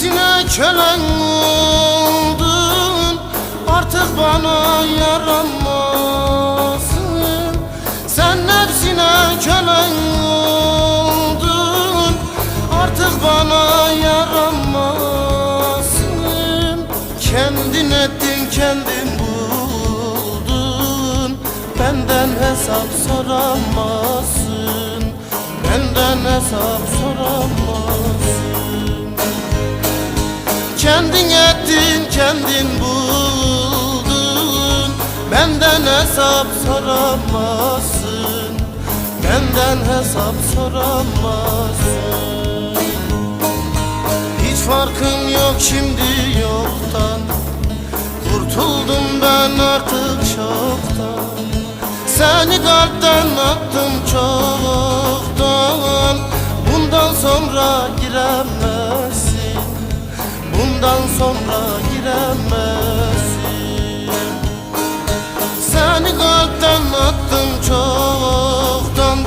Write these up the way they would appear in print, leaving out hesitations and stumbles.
nefsine kölen oldun, artık bana yaranmazsın. Sen nefsine kölen oldun, artık bana yaranmazsın. Kendin ettin, kendin buldun, benden hesap soramazsın, benden hesap soramazsın. Kendin ettin, kendin buldun, benden hesap soramazsın, benden hesap soramazsın. Hiç farkım yok şimdi yoktan, kurtuldum ben artık çoktan. Seni kalpten attım çoktan, bundan sonra giremezsin, bundan sonra giremezsin. Seni kalpten attım çoktan,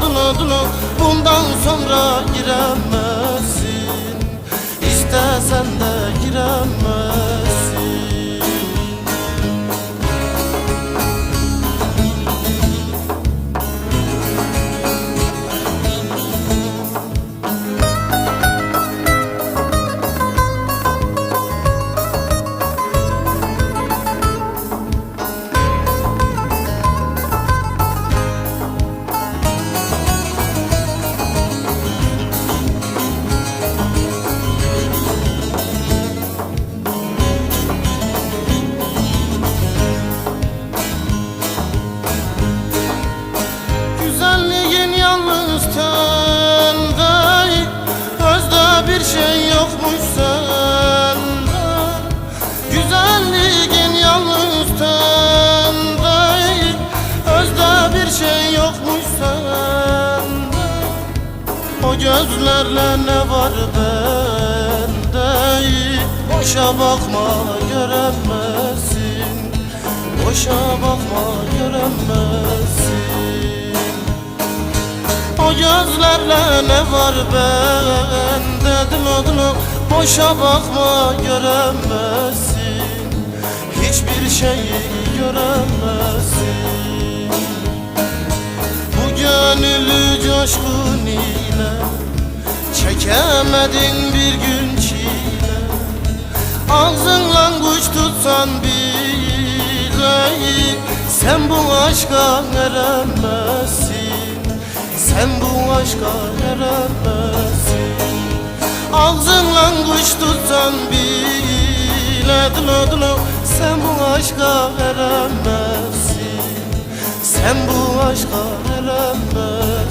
bundan sonra giremezsin, İstesen de giremezsin. Yalnız tende, özde bir şey yokmuş sende. Güzelliğin yalnız tende, özde bir şey yokmuş sende. O gözlerle ne var bende, boşa bakma göremezsin, boşa bakma göremezsin. O gözlerle ne var bende, boşa bakma göremezsin, hiçbir şeyi göremezsin. Bu gönüllü coşkun ile çekemedin bir gün çile. Ağzınla kuş tutsan bile sen bu aşka eremezsin, sen bu aşka eremezsin. Ağzınla kuş tutsan bile sen bu aşka eremezsin, sen bu aşka eremezsin.